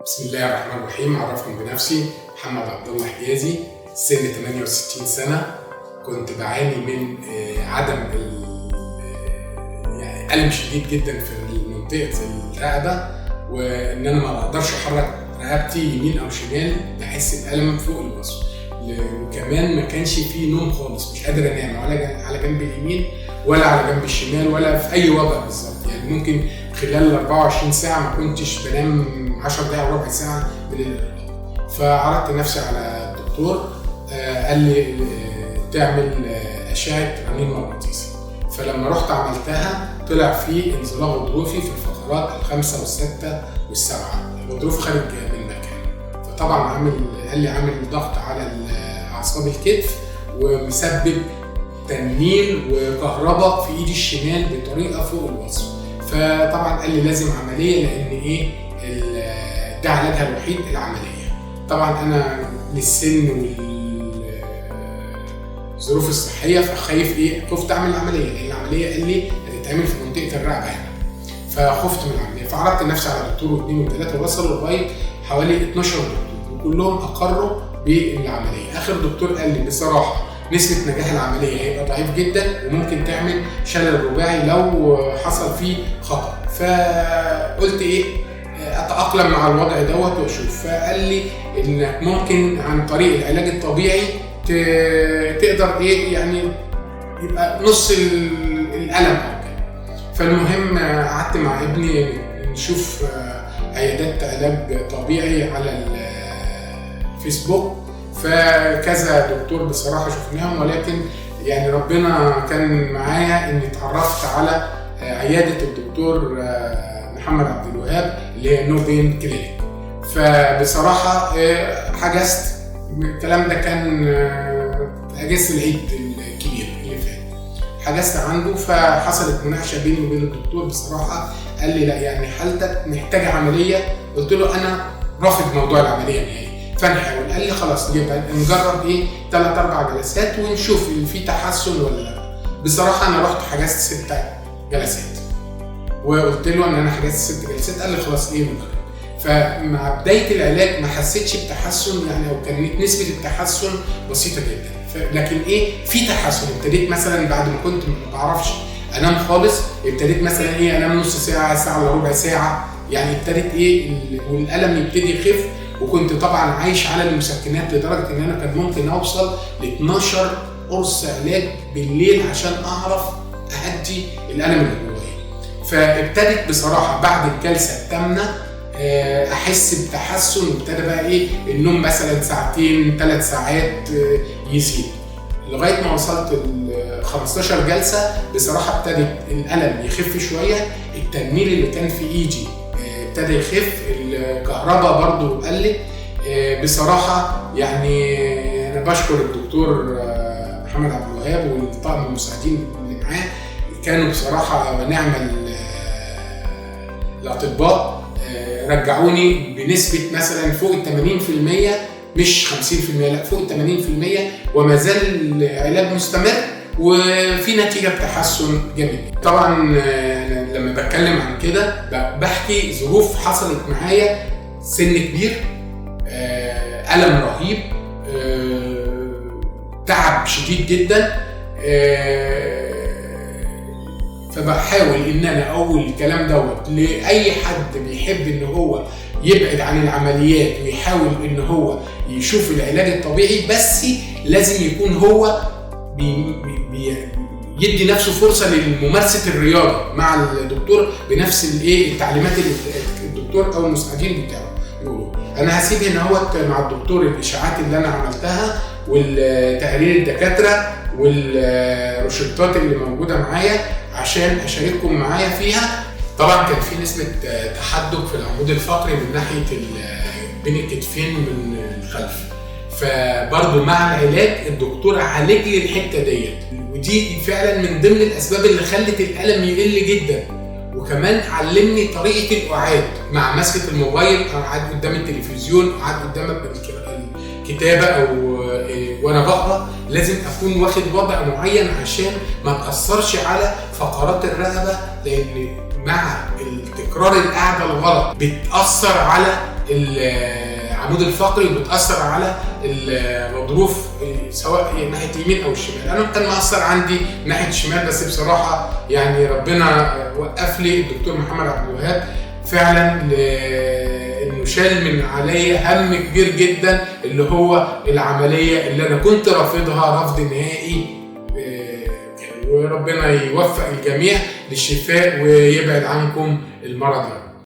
بسم الله الرحمن الرحيم. عرفكم بنفسي، محمد عبد الله حجازي، سن 68 سنة. كنت بعاني من عدم يعني ألم شديد جدا في منطقة الرقبة، وإن أنا ما بقدرش أحرك رقبتي يمين أو شمال، بحس بألم فوق الوصف. وكمان ما كانش فيه نوم خالص، مش قادر أنام ولا على جنب اليمين ولا على جنب الشمال ولا في أي وضع بالظبط. يعني ممكن خلال 24 ساعة ما كنتش بنام 10 دقايق وربع ساعة من الإرهاق. فعرضت نفسي على الدكتور، قال لي تعمل أشعة رنين مغناطيسي. فلما رحت عملتها طلع فيه انزلاق غضروفي في الفقرات الخمسة والستة والسبعة، الغضروف خارج من مكانه. فطبعا قال لي عامل ضغط على أعصاب الكتف ومسبب تنميل وكهرباء في ايدي الشمال بطريقة فوق الوصف. فطبعا قال لي لازم عملية، لأن ده علاجها الوحيد العملية. طبعا أنا للسن والظروف الصحية فخايف خفت أعمل العملية، لأن العملية قال لي هتتعمل في منطقة الرقبة هنا، فخفت من العملية. فعرضت نفسي على دكتور واثنين وثلاثة، وصلوا لغاية حوالي 12 دكتور وكلهم أقروا بالعملية. آخر دكتور قال لي بصراحة نسبة نجاح العملية هيبقى ضعيف جدا، وممكن تعمل شلل رباعي لو حصل فيه خطأ. فقلت اتأقلم مع الوضع دوت واشوف. فقال لي انك ممكن عن طريق العلاج الطبيعي تقدر يعني يبقى نص الألم او كده. فالمهم قعدت مع ابني نشوف عيادات علاج طبيعي على الفيسبوك، فكذا دكتور بصراحة شفناهم، ولكن يعني ربنا كان معايا اني اتعرفت على عيادة الدكتور محمد عبد الوهاب اللي هي نو بين كلينيك. فبصراحة حجزت. الكلام ده كان اجازة العيد الكبير اللي فات، حجزت عنده. فحصلت مناقشة بيني وبين الدكتور. بصراحة قال لي لا، يعني حالتك محتاجة عملية. قلت له انا رافض موضوع العملية نهائي، فنحاول. قال لي خلاص يبقى نجرب 3-4 جلسات ونشوف في تحسن ولا لا. بصراحة انا رحت حجزت 6 جلسات وقلت له ان انا حجزت 6 جلسات. قال لي خلاص نجرب. فمع بداية العلاج ما حسيتش بتحسن، يعني او كانت نسبة التحسن بسيطة جدا، لكن في تحسن. ابتديت مثلا بعد ما كنت ما بعرفش انام خالص، ابتديت مثلا انام نص ساعة، ساعة الا ربع ساعة، يعني ابتدت والألم يبتدي يخف. وكنت طبعا عايش على المسكنات لدرجة ان انا كان ممكن اوصل ل 12 قرص علاج بالليل عشان اعرف اهدي الألم اللي جوايا. فابتدت بصراحة بعد الجلسة الثامنة احس بتحسن، وابتدى بقى النوم مثلا 2-3 ساعات يزيد، لغاية ما وصلت ل 15 جلسة. بصراحة ابتدت الألم يخف شوية، التنميل اللي كان في ايدي ابتدى يخف، الكهرباء برضو قلت. بصراحة يعني أنا بشكر الدكتور محمد عبد الوهاب والطاقم المساعدين اللي معاه، كانوا بصراحة نعم الأطباء. رجعوني بنسبة مثلا فوق 80%، مش 50%، لا فوق 80%، وما زال العلاج مستمر وفي نتيجة تحسن جميل. طبعا لما بتكلم عن كده بحكي ظروف حصلت معايا، سن كبير، ألم رهيب، تعب شديد جدا. فبحاول ان انا اقول الكلام دوت لاي حد بيحب ان هو يبعد عن العمليات ويحاول ان هو يشوف العلاج الطبيعي، بس لازم يكون هو يدي نفسه فرصة لممارسة الرياضة مع الدكتور بنفس التعليمات اللي الدكتور او المساعدين بتاعه يقولوا. انا هسيب هنا مع الدكتور الاشاعات اللي انا عملتها والتقارير الدكاترة والروشتات اللي موجودة معايا عشان اشارككم معايا فيها. طبعا كان في نسبة تحدق في العمود الفقري من ناحية بين الكتفين من الخلف، فبرضه مع العلاج الدكتور عالج لي الحتة ديت، ودي فعلا من ضمن الاسباب اللي خلت الألم يقل جدا. وكمان علمني طريقة القعاد مع مسكة الموبايل، قعد قدام التلفزيون، قعد قدام الكتابة او وانا بقرا، لازم اكون واخد وضع معين عشان ما تاثرش على فقرات الرقبه، لان مع التكرار القعده الغلط بتاثر على العمود الفقري وبتاثر على الغضروف سواء ناحيه اليمين او الشمال. انا كان مأثر عندي ناحيه الشمال، بس بصراحه يعني ربنا وقف لي الدكتور محمد عبد الوهاب فعلا انه شال من عليا هم كبير جدا اللي هو العمليه اللي انا كنت رافضها رفض نهائي. وربنا يوفق الجميع للشفاء ويبعد عنكم المرض.